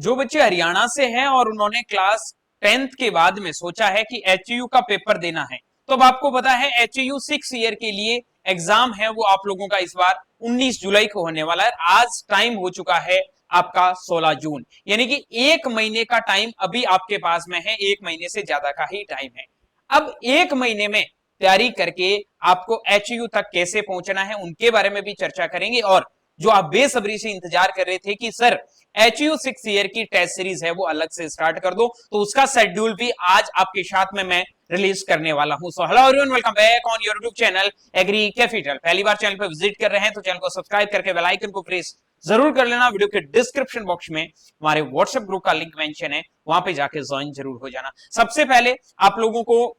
जो बच्चे हरियाणा से हैं और उन्होंने क्लास 10th के बाद में सोचा है कि एचयू का पेपर देना है, तो अब आपको पता है एचयू 6 ईयर के लिए एग्जाम है वो आप लोगों का इस बार 19 जुलाई को होने वाला है। आज टाइम हो चुका है आपका 16 जून, यानी कि 1 महीने का टाइम अभी आपके पास में है, 1 महीने से ज्यादा का ही टाइम है। अब 1 महीने में तैयारी करके आपको एचयू तक कैसे पहुंचना है उनके बारे में भी चर्चा करेंगे। और जो आप बेसब्री से इंतजार कर रहे थे कि सर एचयू 6 ईयर की टेस्ट सीरीज है वो अलग से स्टार्ट कर दो, तो उसका शेड्यूल भी आज आपके साथ में मैं रिलीज करने वाला हूं। So hello everyone, welcome back on your YouTube channel agri capital. पहली बार चैनल पर विजिट कर रहे हैं तो चैनल को सब्सक्राइब करके बेल आइकन को प्रेस जरूर कर लेना। वीडियो के डिस्क्रिप्शन बॉक्स में हमारे व्हाट्सएप ग्रुप का लिंक मेंशन है, वहां पे जाके ज्वाइन जरूर हो जाना। सबसे पहले आप लोगों को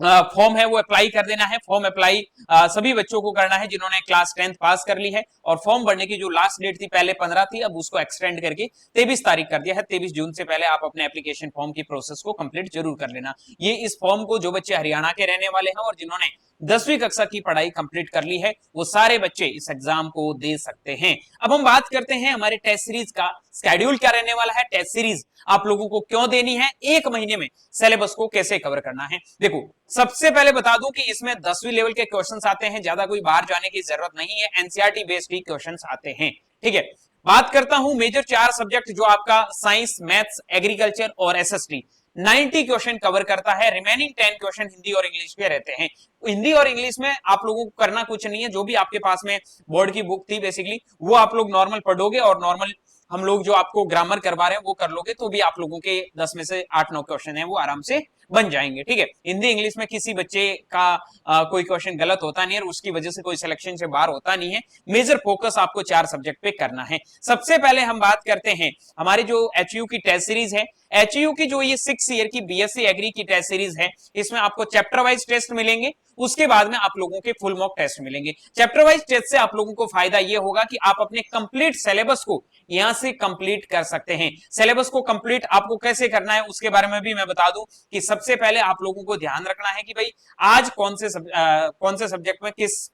फॉर्म है वो अप्लाई कर देना है। फॉर्म अप्लाई सभी बच्चों को करना है जिन्होंने क्लास 10th पास कर ली है, और फॉर्म भरने की जो लास्ट डेट थी पहले 15 थी, अब उसको एक्सटेंड करके 23 तारीख कर दिया है। 23 जून से पहले आप अपने एप्लीकेशन फॉर्म की प्रोसेस को कंप्लीट जरूर कर लेना। ये इस फॉर्म को जो बच्चे हरियाणा के रहने वाले हैं और जिन्होंने 10वीं कक्षा की पढ़ाई कंप्लीट कर ली है वो सारे बच्चे इस एग्जाम को दे सकते हैं। अब हम बात करते हैं हमारे टेस्ट सीरीज का शेड्यूल क्या रहने वाला है, टेस्ट सीरीज आप लोगों को क्यों देनी है, 1 महीने में सिलेबस को कैसे कवर करना है। देखो सबसे पहले बता दूं कि इसमें 10वीं लेवल के क्वेश्चंस आते हैं, ज्यादा कोई बाहर जाने की जरूरत नहीं है, एनसीईआरटी बेस्ड ही क्वेश्चंस आते हैं। ठीक है, बात करता हूं मेजर 4 सब्जेक्ट जो आपका साइंस, मैथ्स, एग्रीकल्चर और एसएसटी 90 क्वेश्चन कवर करता है। रिमेनिंग 10 क्वेश्चन हिंदी और इंग्लिश के रहते हैं। हिंदी और इंग्लिश में आप लोगों को करना कुछ नहीं है, जो भी आपके पास में बोर्ड की बुक थी बेसिकली वो आप लोग नॉर्मल पढ़ोगे और नॉर्मल हम लोग जो आपको ग्रामर करवा रहे हैं वो कर लोगे, तो भी आप लोगों के 10 में से 8-9 क्वेश्चन है वो आराम से बन जाएंगे। ठीक है, हिंदी इंग्लिश में किसी बच्चे का कोई क्वेश्चन गलत होता नहीं है और उसकी वजह से कोई सिलेक्शन से बाहर होता नहीं है। मेजर फोकस आपको 4 सब्जेक्ट पे करना है। सबसे पहले हम बात करते हैं हमारी जो एचयू की टेस्ट सीरीज है। एचयू की जो ये 6 ईयर की बीएससी एग्री की टेस्ट सीरीज है, इसमें आपको चैप्टर वाइज टेस्ट मिलेंगे, उसके बाद में आप लोगों के फुल मॉक टेस्ट मिलेंगे। चैप्टर वाइज टेस्ट से आप लोगों को फायदा ये होगा कि आप अपने कंप्लीट सिलेबस को यहां से कंप्लीट कर सकते हैं। सिलेबस को कंप्लीट आपको कैसे करना है उसके बारे में भी मैं बता दूं कि सबसे पहले आप लोगों को ध्यान रखना है कि भाई आज कौन से सब्जेक्ट में किस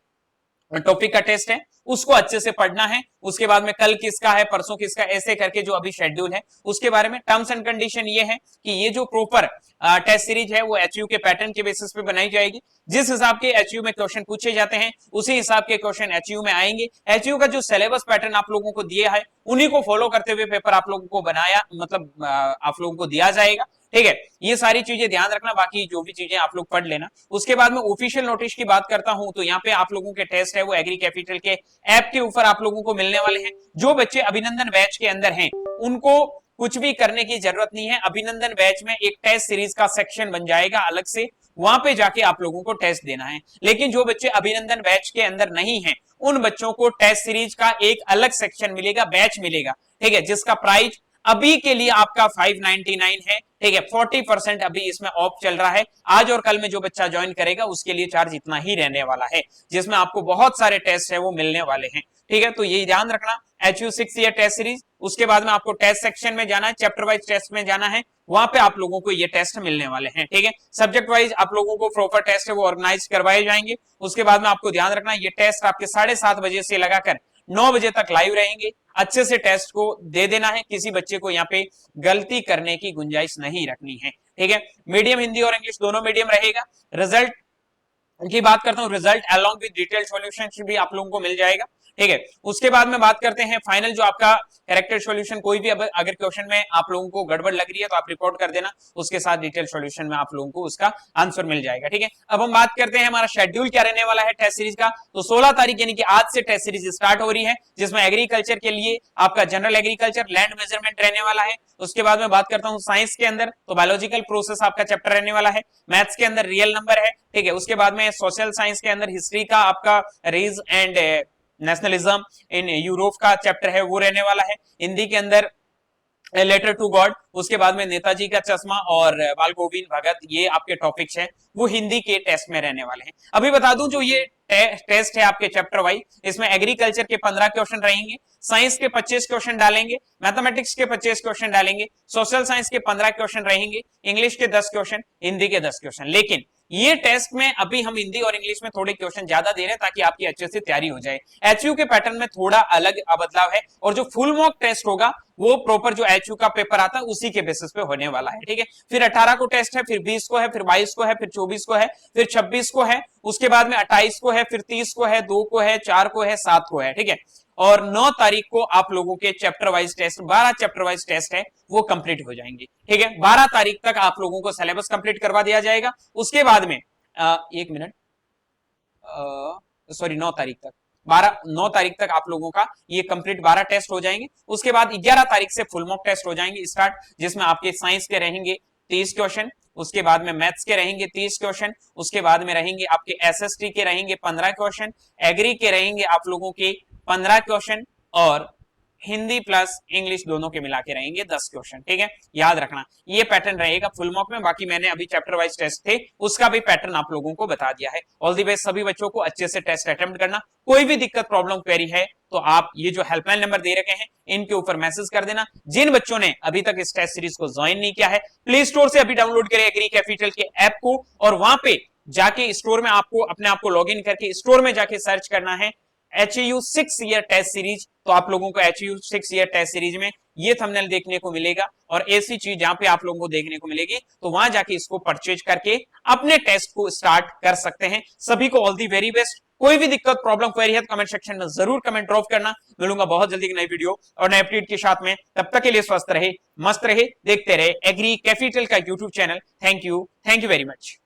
टॉपिक का टेस्ट है उसको अच्छे से पढ़ना है। उसके बाद में कल किसका है, परसों किसका, ऐसे करके जो अभी शेड्यूल है उसके बारे में। टर्म्स एंड कंडीशन ये है कि ये जो प्रॉपर टेस्ट सीरीज है वो एचयू के पैटर्न के बेसिस पे बनाई जाएगी। जिस हिसाब के एचयू में क्वेश्चन पूछे जाते हैं उसी हिसाब के क्वेश्चन एचयू में आएंगे। एचयू का जो सिलेबस पैटर्न आप लोगों को दिया है उन्हीं को फॉलो करते हुए पेपर आप लोगों को बनाया मतलब आप लोगों को दिया जाएगा। ठीक है, ये सारी चीजें ध्यान रखना, बाकी जो भी चीजें आप लोग पढ़ लेना। उसके बाद में ऑफिशियल नोटिस की बात करता हूं तो यहाँ पे आप लोगों के टेस्ट है वो एग्री कैपिटल के ऐप के ऊपर आप लोगों को मिलने वाले हैं। जो बच्चे अभिनंदन बैच के अंदर हैं उनको कुछ भी करने की जरूरत नहीं है। अभिनंदन बैच में एक टेस्ट सीरीज का सेक्शन बन जाएगा अलग से, वहां पे जाके आप लोगों को टेस्ट देना है। लेकिन जो बच्चे अभिनंदन बैच के अंदर नहीं है उन बच्चों को टेस्ट सीरीज का एक अलग सेक्शन मिलेगा, बैच मिलेगा। ठीक है, जिसका प्राइस अभी के लिए आपका 599 है। ठीक है, 40% अभी इसमें ऑफ चल रहा है। आज और कल में जो बच्चा ज्वाइन करेगा उसके लिए चार्ज इतना ही रहने वाला है, जिसमें आपको बहुत सारे टेस्ट है वो मिलने वाले हैं। ठीक है, तो ये ध्यान रखना, एचयू 6 ईयर टेस्ट सीरीज। उसके बाद में आपको टेस्ट सेक्शन में जाना है, चैप्टर वाइज टेस्ट में जाना है, वहां पे आप लोगों को ये टेस्ट मिलने वाले हैं। ठीक है, सब्जेक्ट वाइज आप लोगों को प्रॉपर टेस्ट है वो ऑर्गेनाइज करवाए जाएंगे। उसके बाद में आपको ध्यान रखना ये टेस्ट आपके 7:30 बजे से लगाकर 9 बजे तक लाइव रहेंगे। अच्छे से टेस्ट को दे देना है, किसी बच्चे को यहाँ पे गलती करने की गुंजाइश नहीं रखनी है। ठीक है, मीडियम हिंदी और इंग्लिश दोनों मीडियम रहेगा। रिजल्ट की बात करता हूं, result along with detail solution भी आप लोगों को मिल जाएगा। ठीक है, उसके बाद में बात करते हैं फाइनल जो आपका कैरेक्टर सॉल्यूशन, कोई भी अगर क्वेश्चन में आप लोगों को गड़बड़ लग रही है तो आप रिपोर्ट कर देना, उसके साथ डिटेल सॉल्यूशन में आप लोगों को उसका आंसर मिल जाएगा। ठीक है, अब हम बात करते हैं हमारा शेड्यूल क्या रहने वाला है टेस्ट सीरीज का। तो 16 तारीख यानी कि आज से टेस्ट सीरीज स्टार्ट हो रही है, जिसमें एग्रीकल्चर के लिए आपका जनरल एग्रीकल्चर, लैंड मेजरमेंट रहने वाला है। उसके बाद में बात करता हूं साइंस के अंदर तो बायोलॉजिकल प्रोसेस आपका चैप्टर रहने वाला है। मैथ्स के अंदर रियल नंबर है। ठीक है, उसके बाद में सोशल साइंस के अंदर हिस्ट्री का आपका रीज एंड नेशनलिज्म इन यूरोप का चैप्टर है वो रहने वाला है। हिंदी के अंदर लेटर टू गॉड, उसके बाद में नेताजी का चश्मा और बाल गोविंद भगत, ये आपके टॉपिक्स हैं वो हिंदी के टेस्ट में रहने वाले हैं। अभी बता दूं जो ये टेस्ट है आपके चैप्टर वाइज, इसमें एग्रीकल्चर के 15 क्वेश्चन रहेंगे, साइंस के 25 क्वेश्चन डालेंगे, मैथमेटिक्स के 25 क्वेश्चन डालेंगे, सोशल साइंस के 15 क्वेश्चन रहेंगे, इंग्लिश के 10 क्वेश्चन, हिंदी के 10 क्वेश्चन। लेकिन ये टेस्ट में अभी हम हिंदी और इंग्लिश में थोड़े क्वेश्चन ज्यादा दे रहे हैं ताकि आपकी अच्छे से तैयारी हो जाए। एचयू के पैटर्न में थोड़ा अलग बदलाव है, और जो फुल मॉक टेस्ट होगा वो प्रॉपर जो एचयू का पेपर आता है उसी के बेसिस पे होने वाला है, ठीक है। फिर 18 को टेस्ट है, फिर 20 को है, फिर 22 को है, फिर 24 को है, फिर 26 को है, उसके बाद में 28 को है, फिर 30 को है, 2 को है, 4 को है, 7 को है, ठीक है। और 9 तारीख को आप लोगों के chapter wise test, 12 chapter wise test है, वो कंप्लीट हो जाएंगे, ठीक है। 12 तारीख तक आप लोगों को सिलेबस कंप्लीट करवा दिया जाएगा। उसके बाद में 1 मिनट, सॉरी 9 तारीख तक, 9 तारीख तक आप लोगों का ये कंप्लीट 12 टेस्ट हो जाएंगे। उसके बाद 11 तारीख से फुल मॉक टेस्ट हो जाएंगे स्टार्ट, जिसमें आपके साइंस के रहेंगे 30 क्वेश्चन, उसके बाद में मैथ्स के रहेंगे 30 क्वेश्चन, उसके बाद में रहेंगे आपके एसएसटी के रहेंगे 15 क्वेश्चन, एग्री के रहेंगे आप लोगों के 15 क्वेश्चन, और हिंदी प्लस इंग्लिश दोनों के मिला के रहेंगे 10 क्वेश्चन, ठीक है। याद रखना ये पैटर्न रहेगा फुल मॉक में। बाकी मैंने अभी चैप्टर वाइज टेस्ट थे उसका भी पैटर्न आप लोगों को बता दिया है। ऑल दी बेस्ट सभी बच्चों को, अच्छे से टेस्ट अटेम्प्ट करना। कोई भी दिक्कत प्रॉब्लम क्वेरी है तो आप ये जो हेल्पलाइन नंबर दे रखे हैं इनके ऊपर मैसेज कर देना। जिन बच्चों ने अभी तक इस टेस्ट सीरीज को ज्वाइन नहीं किया है, प्ले स्टोर से अभी डाउनलोड करें एग्री कैपिटल के ऐप को, और वहां पे जाके स्टोर में आपको अपने आप को लॉग इन करके स्टोर में जाके सर्च करना है HAU 6 ईयर टेस्ट सीरीज। तो आप लोगों को HAU 6 ईयर टेस्ट सीरीज में ये थंबनेल देखने को मिलेगा, और ऐसी चीज जहां पे आप लोगों को देखने को मिलेगी, तो वहां जाके इसको परचेज करके अपने टेस्ट को स्टार्ट कर सकते हैं। सभी को ऑल दी वेरी बेस्ट। कोई भी दिक्कत प्रॉब्लम क्वेरी है तो कमेंट सेक्शन में जरूर कमेंट ड्रॉप करना। मिलूंगा बहुत जल्दी एक नई वीडियो और नए अपडेट के साथ में। तब तक के लिए स्वस्थ रहे, मस्त रहे, देखते रहे एग्री कैपिटल का YouTube channel. Thank you very much.